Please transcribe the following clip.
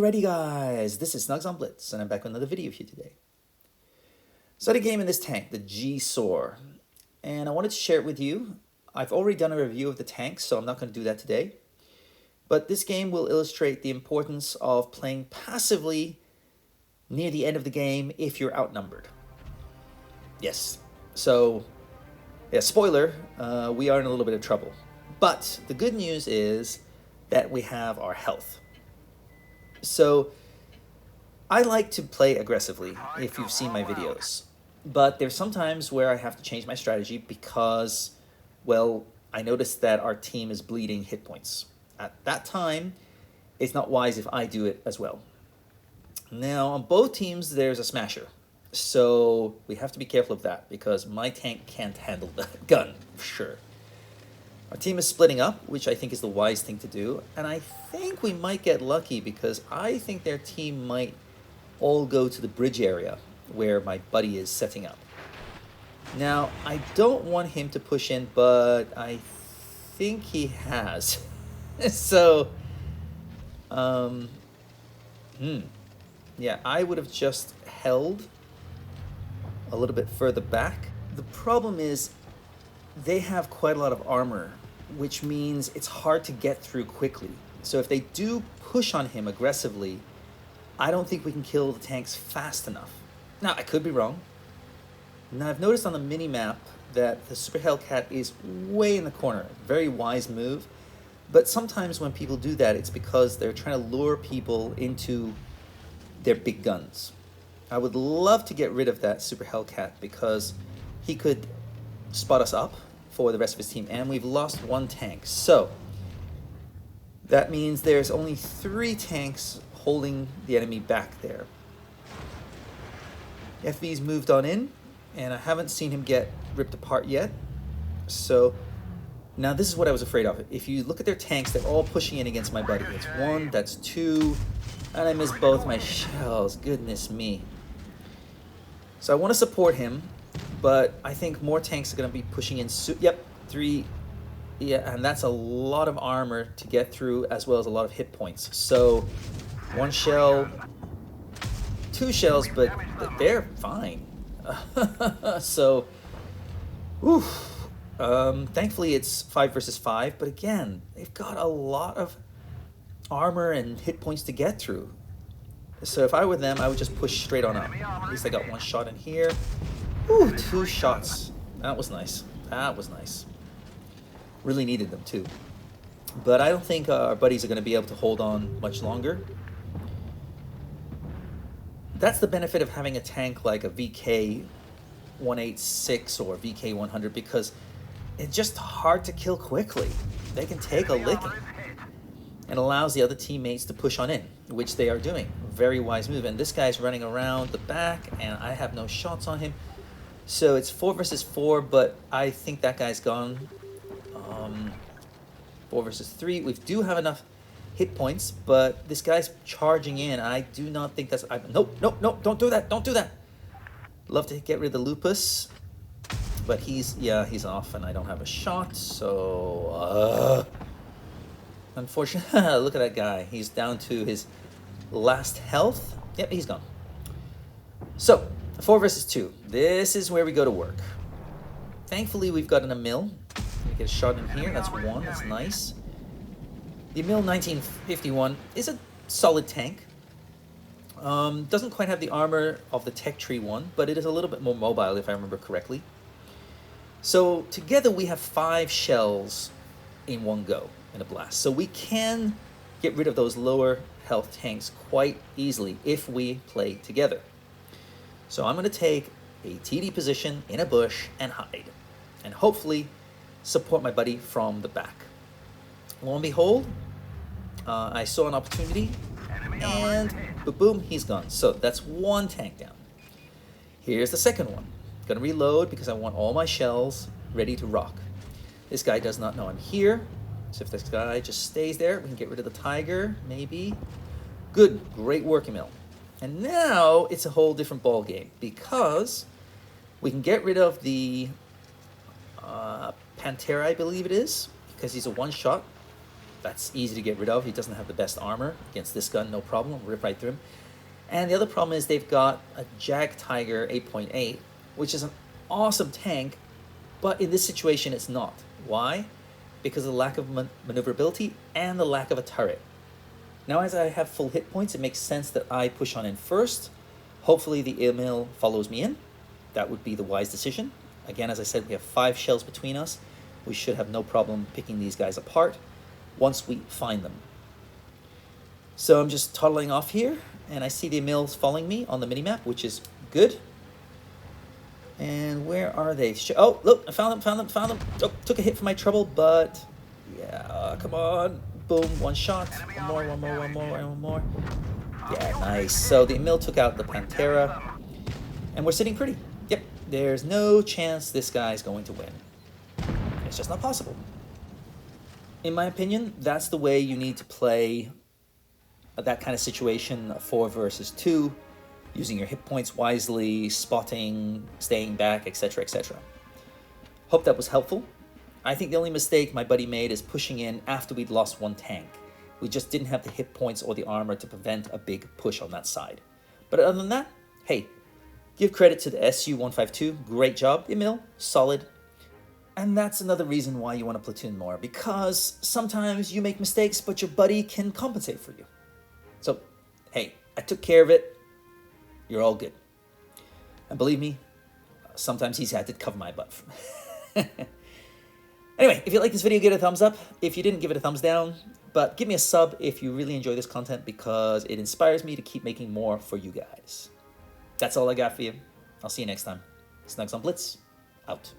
Alrighty guys, this is snugsonblitz and I'm back with another video for you today. So I had a game in this tank, the GSOR, and I wanted to share it with you. I've already done a review of the tank, so I'm not going to do that today. But this game will illustrate the importance of playing passively near the end of the game if you're outnumbered. Yes, so yeah, spoiler, we are in a little bit of trouble. But the good news is that we have our health. So I like to play aggressively if you've seen my videos, but there's sometimes where I have to change my strategy because, well, I noticed that our team is bleeding hit points. At that time, it's not wise if I do it as well. Now, on both teams, there's a smasher, so we have to be careful of that because my tank can't handle the gun, for sure. Our team is splitting up, which I think is the wise thing to do, and I think we might get lucky because I think their team might all go to the bridge area where my buddy is setting up. Now, I don't want him to push in, but I think he has. So, yeah, I would have just held a little bit further back. The problem is they have quite a lot of armor, which means it's hard to get through quickly. So if they do push on him aggressively, I don't think we can kill the tanks fast enough. Now, I could be wrong. Now, I've noticed on the mini-map that the Super Hellcat is way in the corner. Very wise move. But sometimes when people do that, it's because they're trying to lure people into their big guns. I would love to get rid of that Super Hellcat because he could spot us up for the rest of his team, and we've lost one tank. So that means there's only 3 tanks holding the enemy back there. FV's moved on in, and I haven't seen him get ripped apart yet. So now this is what I was afraid of. If you look at their tanks, they're all pushing in against my buddy. That's 1, that's 2, and I missed both my shells. Goodness me. So I want to support him, but I think more tanks are going to be pushing in. Yep, 3. Yeah, and that's a lot of armor to get through, as well as a lot of hit points. So 1 shell, 2 shells, but they're fine. So, whew. Thankfully it's 5 versus 5, but again, they've got a lot of armor and hit points to get through. So if I were them, I would just push straight on up. At least I got 1 shot in here. Ooh, 2 shots. That was nice. That was nice. Really needed them too. But I don't think our buddies are going to be able to hold on much longer. That's the benefit of having a tank like a VK 186 or VK 100 because it's just hard to kill quickly. They can take a licking. And allows the other teammates to push on in, which they are doing. Very wise move. And this guy's running around the back, and I have no shots on him. So it's 4 versus 4, but I think that guy's gone. 4 versus 3. We do have enough hit points, but this guy's charging in. I do not think that's... Nope, nope, nope, don't do that, don't do that. Love to get rid of the lupus, but he's off, and I don't have a shot, so... Unfortunately, look at that guy. He's down to his last health. Yep, he's gone. So, 4 versus 2. This is where we go to work. Thankfully, we've got an Emil. We get a shot in here. That's 1. That's nice. The Emil 1951 is a solid tank. Doesn't quite have the armor of the Tech Tree one, but it is a little bit more mobile, if I remember correctly. So, together we have 5 shells in one go. In a blast. So we can get rid of those lower health tanks quite easily if we play together. So I'm going to take a TD position in a bush and hide. And hopefully support my buddy from the back. Lo and behold, I saw an opportunity and boom, he's gone. So that's 1 tank down. Here's the second one. Going to reload because I want all my shells ready to rock. This guy does not know I'm here. So if this guy just stays there, we can get rid of the tiger, maybe. Good, great work, Emil. And now it's a whole different ball game because we can get rid of the Pantera, I believe it is, because he's a 1-shot. That's easy to get rid of. He doesn't have the best armor. Against this gun, no problem. Rip right through him. And the other problem is they've got a Jag Tiger 8.8, which is an awesome tank, but in this situation it's not. Why? Because of the lack of maneuverability and the lack of a turret. Now as I have full hit points, it makes sense that I push on in first. Hopefully the Emil follows me in. That would be the wise decision. Again, as I said, we have 5 shells between us. We should have no problem picking these guys apart once we find them. So I'm just toddling off here, and I see the Emils following me on the minimap, which is good. And where are they? Oh, look, I found them. Oh, took a hit for my trouble, but yeah, come on. Boom, one shot. One more. Yeah, nice. So the Emil took out the Pantera, and we're sitting pretty. Yep, there's no chance this guy's going to win. It's just not possible. In my opinion, that's the way you need to play that kind of situation, 4 versus 2, using your hit points wisely, spotting, staying back, etc., etc. Hope that was helpful. I think the only mistake my buddy made is pushing in after we'd lost 1 tank. We just didn't have the hit points or the armor to prevent a big push on that side. But other than that, hey, give credit to the SU-152. Great job. Emil, solid. And that's another reason why you want to platoon more, because sometimes you make mistakes, but your buddy can compensate for you. So, hey, I took care of it. You're all good. And believe me, sometimes he's had to cover my butt. Anyway, if you like this video, give it a thumbs up. If you didn't, give it a thumbs down. But give me a sub if you really enjoy this content, because it inspires me to keep making more for you guys. That's all I got for you. I'll see you next time. Snugs on Blitz, out.